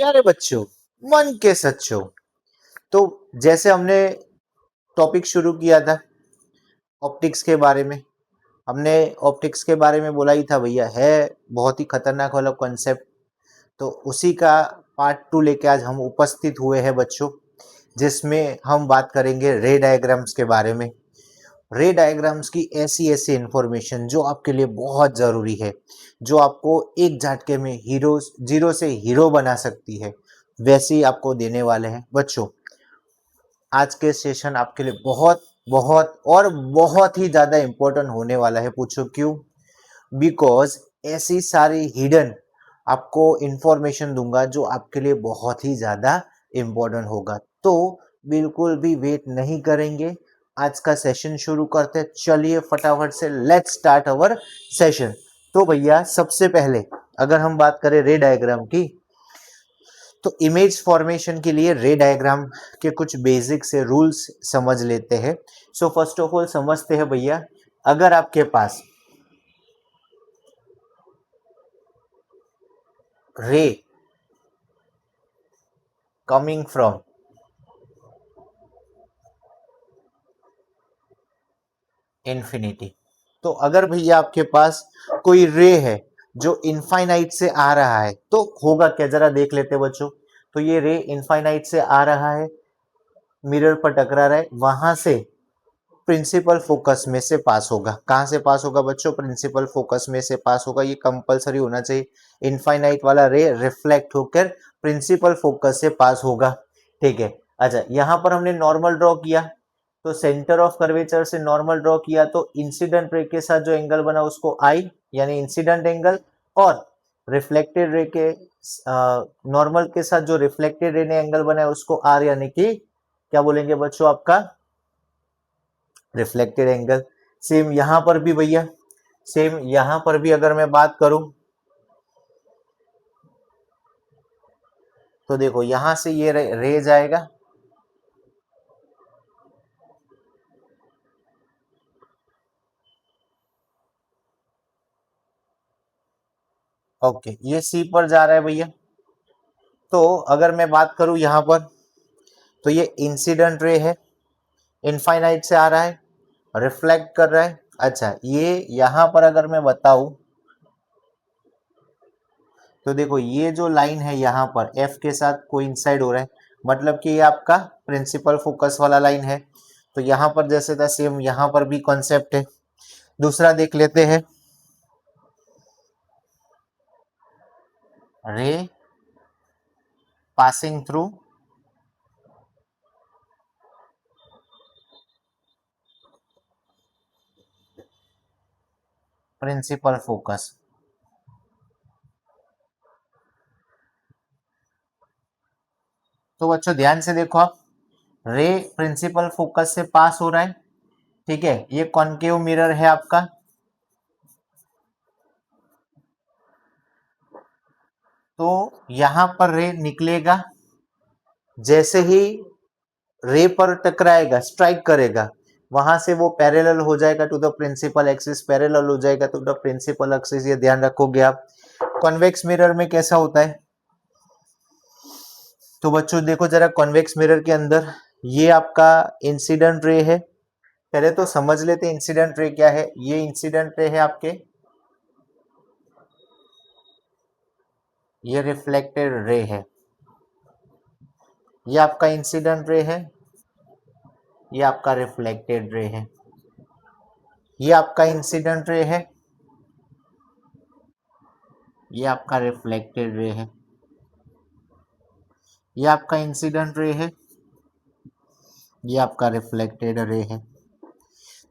प्यारे बच्चों, मन के सच्चों। तो जैसे हमने टॉपिक शुरू किया था ऑप्टिक्स के बारे में, हमने ऑप्टिक्स के बारे में बोला ही था भैया, है बहुत ही खतरनाक वाला कॉन्सेप्ट। तो उसी का पार्ट 2 लेके आज हम उपस्थित हुए हैं बच्चों, जिसमें हम बात करेंगे रे डायग्राम्स के बारे में। रे डायग्राम्स की ऐसी ऐसी इंफॉर्मेशन जो आपके लिए बहुत ज़रूरी है, जो आपको एक झटके में हीरो जीरो से हीरो बना सकती है, वैसे ही आपको देने वाले हैं बच्चों। आज के सेशन आपके लिए बहुत बहुत और बहुत ही ज़्यादा इम्पोर्टेंट होने वाला है। पूछो क्यों? बिकॉज ऐसी सारी हिडन आपको इंफॉर्मेशन दूंगा जो आपके लिए बहुत ही ज़्यादा इम्पोर्टेंट होगा। तो बिल्कुल भी वेट नहीं करेंगे, आज का सेशन शुरू करते हैं। चलिए फटाफट से लेट्स स्टार्ट अवर सेशन। तो भैया सबसे पहले अगर हम बात करें रे डायग्राम की, तो इमेज फॉर्मेशन के लिए रे डायग्राम के कुछ बेसिक से रूल्स समझ लेते हैं। सो फर्स्ट ऑफ ऑल समझते हैं भैया, अगर आपके पास रे कमिंग फ्रॉम इन्फिनिटी, तो अगर भैया आपके पास कोई रे है जो इनफाइनाइट से आ रहा है, तो होगा क्या जरा देख लेते हैं बच्चों। तो ये रे इनफाइनाइट से आ रहा है, मिरर पर टकरा रहा है, वहां से प्रिंसिपल फोकस में से पास होगा। कहां से पास होगा बच्चों? प्रिंसिपल फोकस में से पास होगा। ये कंपलसरी होना चाहिए। इनफाइनाइट वाला रे रिफ्लेक्ट होकर प्रिंसिपल फोकस से पास होगा। ठीक है। अच्छा, यहां पर हमने नॉर्मल ड्रॉ किया, तो सेंटर ऑफ कर्वेचर से नॉर्मल ड्रॉ किया, तो इंसिडेंट रे के साथ जो एंगल बना उसको आई यानी इंसिडेंट एंगल, और रिफ्लेक्टेड रे के नॉर्मल के साथ जो रिफ्लेक्टेड रे ने एंगल बनाया उसको आर यानी कि क्या बोलेंगे बच्चों? आपका रिफ्लेक्टेड एंगल। सेम यहां पर भी भैया, सेम यहां पर भी अगर मैं बात करूं, तो देखो यहां से ये रे जाएगा, ओके, ये सी पर जा रहा है भैया। तो अगर मैं बात करूं यहां पर, तो ये इंसिडेंट रे है, इनफाइनाइट से आ रहा है, रिफ्लेक्ट कर रहा है। अच्छा, ये यहां पर अगर मैं बताऊं, तो देखो ये जो लाइन है यहाँ पर एफ के साथ कोइंसाइड हो रहा है, मतलब कि ये आपका प्रिंसिपल फोकस वाला लाइन है। तो यहाँ पर जैसे था सेम यहाँ पर भी कॉन्सेप्ट है। दूसरा देख लेते हैं, रे पासिंग थ्रू प्रिंसिपल फोकस। तो बच्चों ध्यान से देखो आप, रे प्रिंसिपल फोकस से पास हो रहा है, ठीक है। ये कॉनकेव मिरर है आपका, तो यहां पर रे निकलेगा, जैसे ही रे पर टकराएगा, स्ट्राइक करेगा, वहां से वो पैरेलल हो जाएगा to the principal axis, parallel हो जाएगा टू द प्रिंसिपल एक्सिस। ये ध्यान रखोगे आप। कॉन्वेक्स मिरर में कैसा होता है? तो बच्चों देखो जरा, कॉन्वेक्स मिरर के अंदर ये आपका इंसिडेंट रे है। पहले तो समझ लेते हैं इंसिडेंट रे क्या है। ये इंसिडेंट रे है आपके, ये रिफ्लेक्टेड रे है। ये आपका इंसिडेंट रे है, ये आपका रिफ्लेक्टेड रे है। ये आपका इंसिडेंट रे है, ये आपका रिफ्लेक्टेड रे है। ये आपका इंसिडेंट रे है, ये आपका रिफ्लेक्टेड रे है।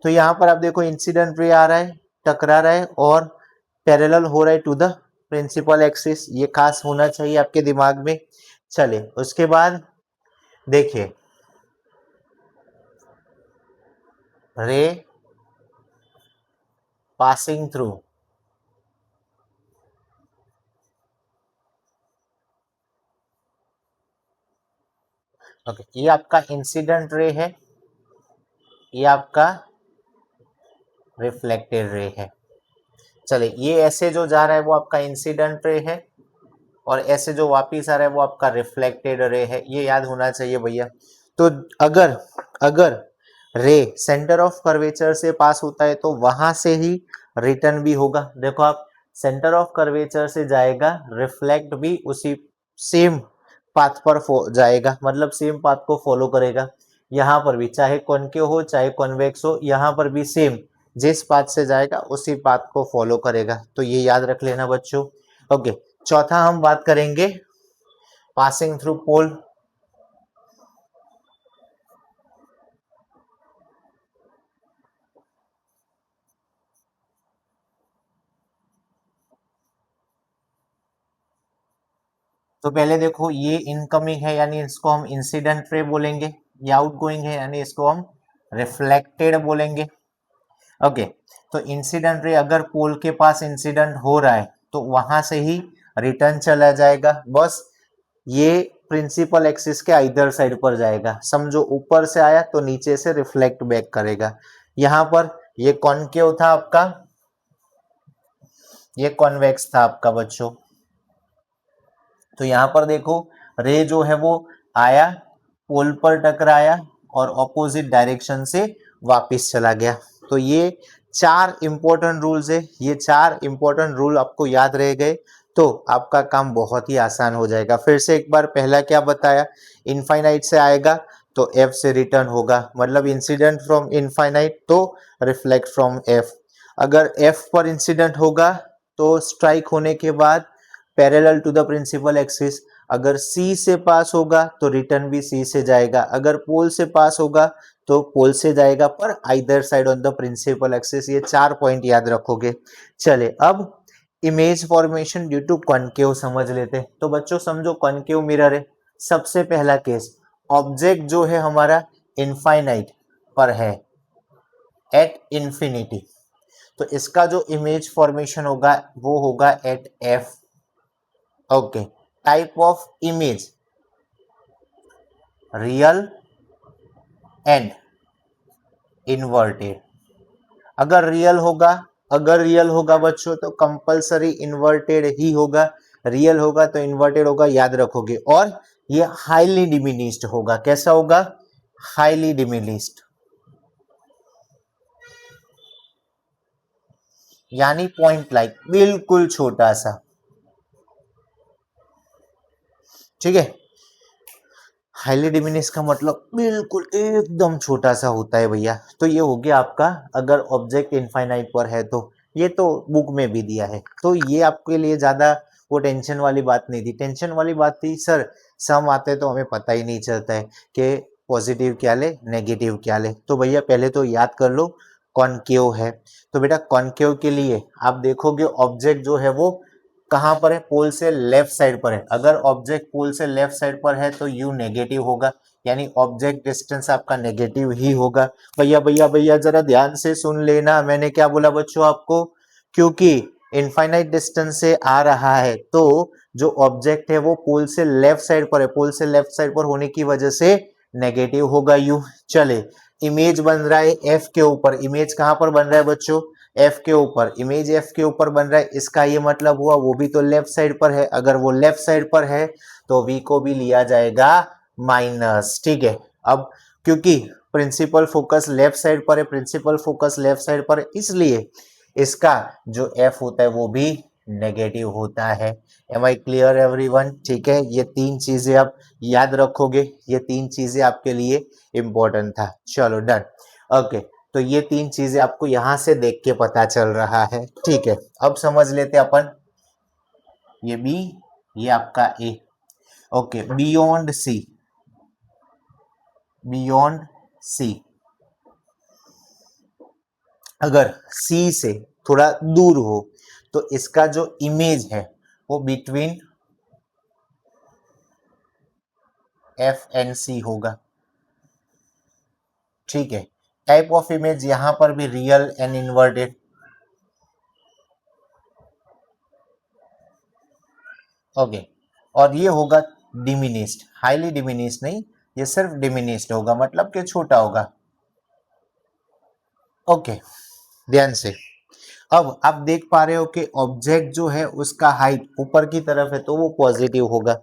तो यहाँ पर आप देखो इंसिडेंट रे आ रहा है, टकरा रहा है और पैरेलल हो रहा है टू द प्रिंसिपल एक्सिस। ये खास होना चाहिए आपके दिमाग में। चले उसके बाद देखिए, रे पासिंग थ्रू ओके, ये आपका इंसिडेंट रे है, ये आपका रिफ्लेक्टेड रे है। चले ये ऐसे जो जा रहा है वो आपका इंसिडेंट रे है, और ऐसे जो वापिस आ रहा है वो आपका रिफ्लेक्टेड रे है, ये याद होना चाहिए भैया। तो अगर अगर रे सेंटर ऑफ कर्वेचर से पास होता है तो वहां से ही रिटर्न भी होगा। देखो आप, सेंटर ऑफ कर्वेचर से जाएगा, रिफ्लेक्ट भी उसी सेम पाथ पर जाएगा, मतलब सेम पाथ को फॉलो करेगा। यहाँ पर भी चाहे कॉनकेव हो चाहे कॉन्वेक्स हो, यहाँ पर भी सेम जिस पाथ से जाएगा उसी पाथ को फॉलो करेगा। तो ये याद रख लेना बच्चों। ओके, चौथा हम बात करेंगे पासिंग थ्रू पोल। तो पहले देखो, ये इनकमिंग है यानी इसको हम इंसिडेंट रे बोलेंगे, ये आउटगोइंग है यानी इसको हम रिफ्लेक्टेड बोलेंगे। ओके, तो इंसिडेंट रे अगर पोल के पास इंसिडेंट हो रहा है तो वहां से ही रिटर्न चला जाएगा। बस ये प्रिंसिपल एक्सिस के इधर साइड पर जाएगा। समझो ऊपर से आया तो नीचे से रिफ्लेक्ट बैक करेगा। यहाँ पर ये कॉनकेव था आपका, ये कॉन्वेक्स था आपका बच्चों। तो यहाँ पर देखो, रे जो है वो आया, पोल पर टकराया और ऑपोजिट डायरेक्शन से वापस चला गया। तो ये चार इंपॉर्टेंट रूल्स है, ये चार इंपॉर्टेंट रूल आपको याद रह गए तो आपका काम बहुत ही आसान हो जाएगा। फिर से एक बार, पहला क्या बताया, इनफाइनाइट से आएगा तो एफ से रिटर्न होगा, मतलब इंसिडेंट फ्रॉम इनफाइनाइट तो रिफ्लेक्ट फ्रॉम एफ। अगर एफ पर इंसिडेंट होगा तो स्ट्राइक होने के बाद parallel to the principal axis. अगर सी से पास होगा तो रिटर्न भी सी से जाएगा, अगर पोल से पास होगा तो पोल से जाएगा, पर either side on the principal axis. ये चार पॉइंट याद रखोगे। चले अब image formation due to concave समझ लेते। तो बच्चों समझो, कॉनकेव मिरर है। सबसे पहला केस, ऑब्जेक्ट जो है हमारा इनफाइनाइट पर है, एट इंफिनिटी, तो इसका जो इमेज फॉर्मेशन होगा वो होगा at F. Okay, type of image real and inverted. अगर रियल होगा बच्चों तो कंपलसरी इन्वर्टेड ही होगा, रियल होगा तो इन्वर्टेड होगा, याद रखोगे। और ये हाईली डिमिनिस्ड होगा। कैसा होगा? हाईली डिमिनिस्ड, यानी पॉइंट लाइक, बिल्कुल छोटा सा। ठीक है, हाईली डिमिनिश का मतलब बिल्कुल एकदम छोटा सा होता है भैया। तो ये हो गया आपका, अगर ऑब्जेक्ट इनफाइनाइट पर है तो। ये तो बुक में भी दिया है, तो ये आपके लिए ज्यादा वो टेंशन वाली बात नहीं थी। टेंशन वाली बात थी सर, सम आते तो हमें पता ही नहीं चलता है कि पॉजिटिव क्या ले नेगेटिव क्या ले। तो भैया पहले तो याद कर लो कॉनकेव है। तो बेटा कॉनकेव के लिए आप देखोगे ऑब्जेक्ट जो है वो कहाँ पर है, पोल से लेफ्ट साइड पर है। अगर ऑब्जेक्ट पोल से लेफ्ट साइड पर है तो यू नेगेटिव होगा, यानी ऑब्जेक्ट डिस्टेंस आपका नेगेटिव ही होगा। भैया भैया भैया जरा ध्यान से सुन लेना, मैंने क्या बोला बच्चों आपको, क्योंकि इनफाइनाइट डिस्टेंस से आ रहा है तो जो ऑब्जेक्ट है वो पोल से लेफ्ट साइड पर है, पोल से लेफ्ट साइड पर होने की वजह से नेगेटिव होगा यू। चले, इमेज बन रहा है एफ के ऊपर। इमेज कहाँ पर बन रहा है बच्चों? एफ के ऊपर। इमेज एफ के ऊपर बन रहा है, इसका ये मतलब हुआ वो भी तो लेफ्ट साइड पर है। अगर वो लेफ्ट साइड पर है तो वी को भी लिया जाएगा माइनस। ठीक है, अब क्योंकि प्रिंसिपल फोकस लेफ्ट साइड पर है, प्रिंसिपल फोकस लेफ्ट साइड पर है, इसलिए इसका जो एफ होता है वो भी नेगेटिव होता है। Am I clear everyone? ठीक है, ये तीन चीजें आप याद रखोगे, ये तीन चीजें आपके लिए इंपॉर्टेंट था। चलो डन। ओके, तो ये तीन चीजें आपको यहां से देख के पता चल रहा है। ठीक है, अब समझ लेते अपन, ये बी, ये आपका A. Okay, beyond C, beyond C, अगर सी से थोड़ा दूर हो तो इसका जो इमेज है वो बिटवीन एफ एंड सी होगा। ठीक है, टाइप ऑफ इमेज यहां पर भी रियल एंड इन्वर्टेड। ओके, और ये होगा डिमिनिस्ड, हाईली डिमिनिस्ड नहीं, ये सिर्फ डिमिनिस्ड होगा, मतलब कि छोटा होगा। ओके, ध्यान से। अब आप देख पा रहे हो कि ऑब्जेक्ट जो है उसका हाइट ऊपर की तरफ है तो वो पॉजिटिव होगा।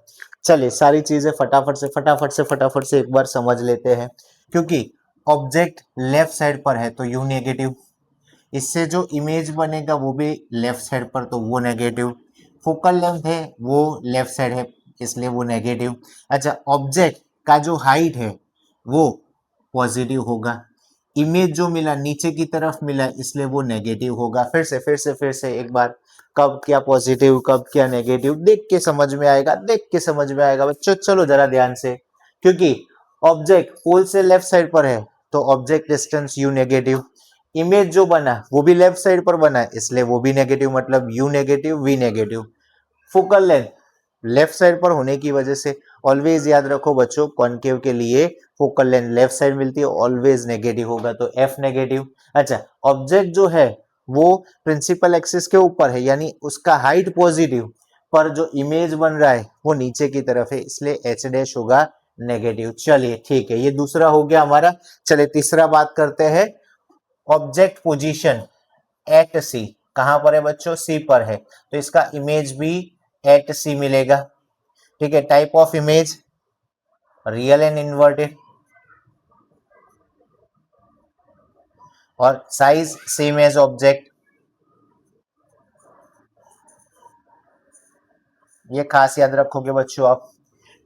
चलिए सारी चीजें फटाफट से एक बार समझ लेते हैं। क्योंकि ऑब्जेक्ट लेफ्ट साइड पर है तो यू नेगेटिव, इससे जो इमेज बनेगा वो भी लेफ्ट साइड पर तो वो नेगेटिव, फोकल लेंथ है वो लेफ्ट साइड है इसलिए वो नेगेटिव। अच्छा, ऑब्जेक्ट का जो हाइट है वो पॉजिटिव होगा, इमेज जो मिला नीचे की तरफ मिला इसलिए वो नेगेटिव होगा। फिर से एक बार, कब क्या पॉजिटिव कब क्या नेगेटिव देख के समझ में आएगा, बच्चों। चलो जरा ध्यान से, क्योंकि ऑब्जेक्ट पोल से लेफ्ट साइड पर है तो object distance you negative, image जो बना वो भी लेफ्ट साइड पर बना है इसलिए वो भी नेगेटिव, मतलब u negative v negative. Focal length left side पर होने की वजह से ऑलवेज याद रखो बच्चों, कॉनकेव के लिए फोकल लेंथ लेफ्ट साइड मिलती है, ऑलवेज नेगेटिव होगा तो एफ नेगेटिव। अच्छा, ऑब्जेक्ट जो है वो प्रिंसिपल एक्सिस के ऊपर है यानी उसका हाइट पॉजिटिव, पर जो इमेज बन रहा है वो नीचे की तरफ है इसलिए एच डैश होगा नेगेटिव। चलिए ठीक है, ये दूसरा हो गया हमारा। चलिए तीसरा बात करते हैं, ऑब्जेक्ट पोजीशन एट सी, कहां पर है बच्चों, सी पर है तो इसका इमेज भी एट सी मिलेगा। ठीक है, type of image real and inverted, और साइज सेम एज ऑब्जेक्ट, ये खास याद रखोगे बच्चों आप।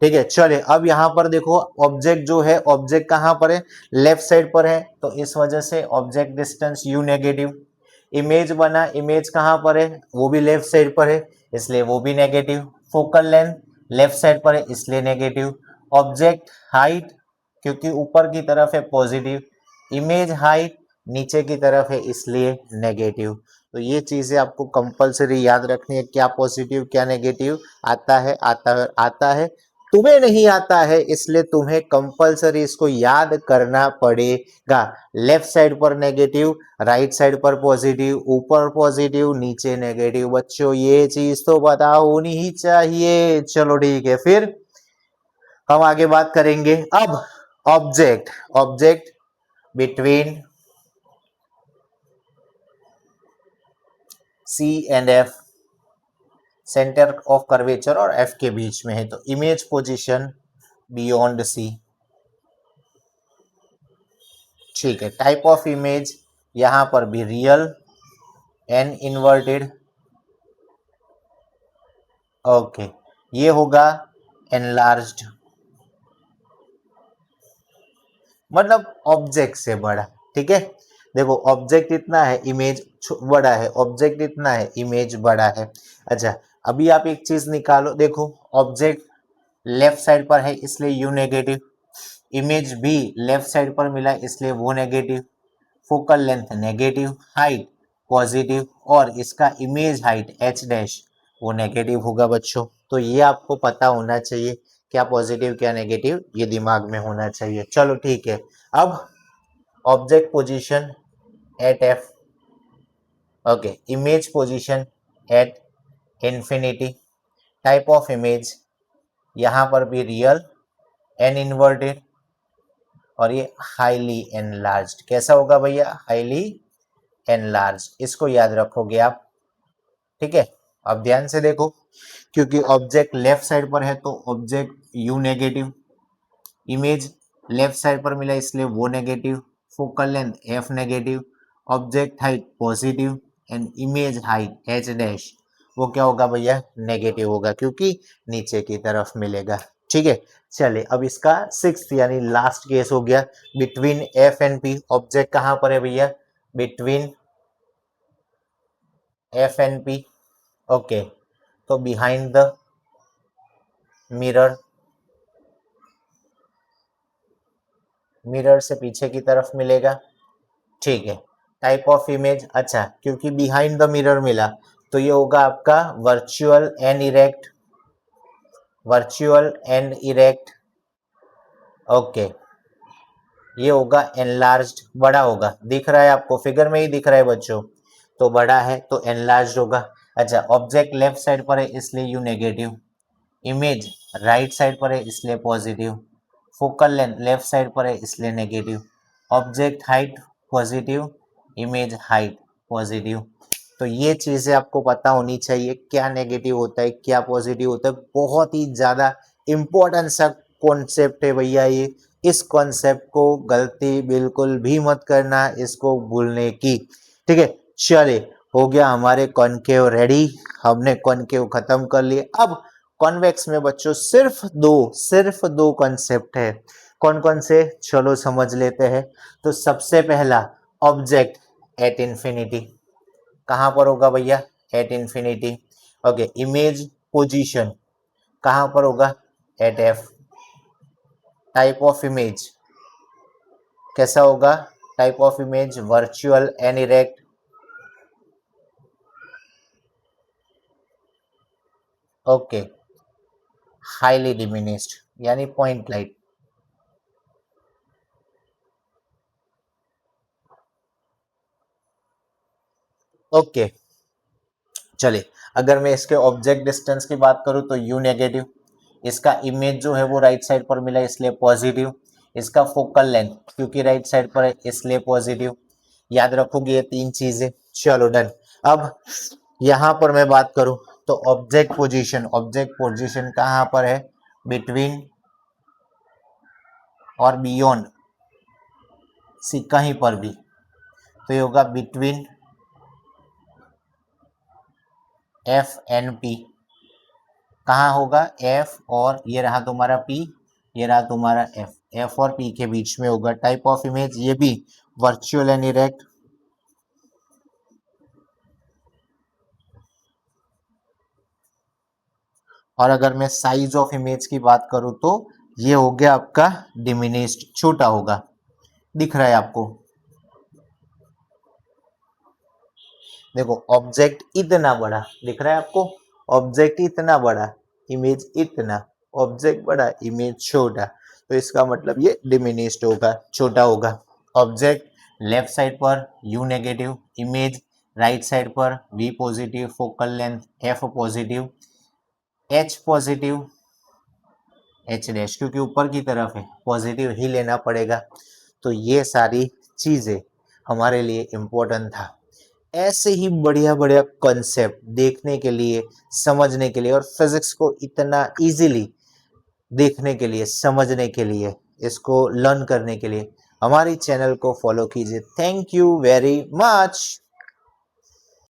ठीक है, चलिए अब यहाँ पर देखो, ऑब्जेक्ट जो है, ऑब्जेक्ट कहाँ पर है, लेफ्ट साइड पर है तो इस वजह से object distance you negative. Image बना, इमेज कहाँ पर है, वो भी लेफ्ट साइड पर है इसलिए वो भी negative. Focal length left side पर है इसलिए नेगेटिव। ऑब्जेक्ट हाइट क्योंकि ऊपर की तरफ है पॉजिटिव, इमेज हाइट नीचे की तरफ है इसलिए नेगेटिव। तो ये चीजें आपको कंपलसरी याद रखनी है, क्या पॉजिटिव क्या नेगेटिव आता है। तुम्हें नहीं आता है इसलिए तुम्हें कंपलसरी इसको याद करना पड़ेगा। लेफ्ट साइड पर नेगेटिव, राइट साइड पर पॉजिटिव, ऊपर पॉजिटिव नीचे नेगेटिव। बच्चों ये चीज तो पता होनी ही चाहिए। चलो ठीक है, फिर हम आगे बात करेंगे। अब object object between C and F, centre of curvature और एफ के बीच में है तो इमेज पोजीशन बियॉन्ड सी। ठीक है, टाइप ऑफ इमेज यहां पर भी रियल एंड इन्वर्टेड। ओके, ये होगा एनलार्ज्ड, मतलब ऑब्जेक्ट से बड़ा। ठीक है, देखो ऑब्जेक्ट इतना है, इमेज बड़ा है, ऑब्जेक्ट इतना है, इमेज बड़ा है। अच्छा, अभी आप एक चीज निकालो, देखो ऑब्जेक्ट लेफ्ट साइड पर है इसलिए यू नेगेटिव, इमेज भी लेफ्ट साइड पर मिला इसलिए वो negative, focal length negative, height positive, और इसका इमेज हाइट एच डैश वो नेगेटिव होगा बच्चों। तो ये आपको पता होना चाहिए, क्या पॉजिटिव क्या नेगेटिव, ये दिमाग में होना चाहिए। चलो ठीक है, अब object position at F, okay, image position at infinity, type of image यहाँ पर भी रियल एंड इन्वर्टेड, और ये हाईली एनलार्ज्ड। कैसा होगा भैया, हाईली एनलार्ज्ड, इसको याद रखोगे आप। ठीक है, अब ध्यान से देखो, क्योंकि ऑब्जेक्ट लेफ्ट साइड पर है तो object you negative, image left side पर मिला इसलिए वो negative, focal length F negative, object height positive and image height H dash वो क्या होगा भैया, नेगेटिव होगा क्योंकि नीचे की तरफ मिलेगा। ठीक है, चलिए अब इसका सिक्स्थ यानी लास्ट केस हो गया, between F and P. Object कहां पर है भैया, between F and P. Okay, तो बिहाइंड द मिरर, मिरर से पीछे की तरफ मिलेगा। ठीक है, टाइप ऑफ इमेज, अच्छा क्योंकि बिहाइंड द मिरर मिला तो ये होगा आपका virtual and erect, virtual and erect. Okay, ये होगा एनलार्ज्ड, बड़ा होगा, दिख रहा है आपको, फिगर में ही दिख रहा है बच्चों, तो बड़ा है तो एनलार्ज्ड होगा। अच्छा, ऑब्जेक्ट लेफ्ट साइड पर है इसलिए you negative, image right side पर है इसलिए positive, focal length left side पर है इसलिए negative, object height positive, image height positive. तो ये चीजें आपको पता होनी चाहिए, क्या नेगेटिव होता है क्या पॉजिटिव होता है। बहुत ही ज्यादा इंपॉर्टेंट सा कॉन्सेप्ट है भैया ये। इस कॉन्सेप्ट को गलती बिल्कुल भी मत करना, इसको भूलने की। ठीक है, चलिए हो गया हमारे कॉनकेव रेडी, हमने कॉनकेव खत्म कर लिए। अब कॉन्वेक्स में बच्चों सिर्फ दो कॉन्सेप्ट है। कौन कौन से, चलो समझ लेते हैं। तो सबसे पहला ऑब्जेक्ट एट इंफिनिटी, कहां पर होगा भैया, at infinity. Okay, image position कहां पर होगा, at F. Type of image कैसा होगा, type of image virtual and erect. Okay, highly diminished यानी पॉइंट लाइट। ओके चलिए, अगर मैं इसके ऑब्जेक्ट डिस्टेंस की बात करूं तो यू नेगेटिव, इसका इमेज जो है वो राइट साइड पर मिला इसलिए पॉजिटिव, इसका फोकल लेंथ क्योंकि राइट साइड पर है इसलिए पॉजिटिव। याद रखोगे ये तीन चीजें, चलो डन। अब यहां पर मैं बात करूं तो ऑब्जेक्ट पोजीशन कहां पर है, बिटवीन और बियॉन्ड, सी कहीं पर भी, तो ये होगा बिटवीन एफ एंड पी। कहाँ होगा, एफ और ये रहा तुम्हारा पी, ये रहा तुम्हारा एफ, एफ और पी के बीच में होगा। टाइप ऑफ इमेज ये भी वर्चुअल एंड इरेक्ट। और अगर मैं साइज ऑफ इमेज की बात करूं तो ये हो गया आपका डिमिनिस्ड, छोटा होगा। दिख रहा है आपको, देखो ऑब्जेक्ट इतना बड़ा दिख रहा है आपको, ऑब्जेक्ट इतना बड़ा, इमेज इतना, ऑब्जेक्ट बड़ा इमेज छोटा, तो इसका मतलब ये डिमिनिस्ड होगा, छोटा होगा। ऑब्जेक्ट लेफ्ट साइड पर u negative, image right side पर v positive, focal length f positive, h positive, h dash क्योंकि ऊपर की तरफ है पॉजिटिव ही लेना पड़ेगा। तो ये सारी चीजें हमारे लिए इम्पोर्टेंट था। ऐसे ही बढ़िया बढ़िया कॉन्सेप्ट देखने के लिए, समझने के लिए, और फिजिक्स को इतना इजीली देखने के लिए, समझने के लिए, इसको लर्न करने के लिए हमारी चैनल को फॉलो कीजिए। Thank you very much.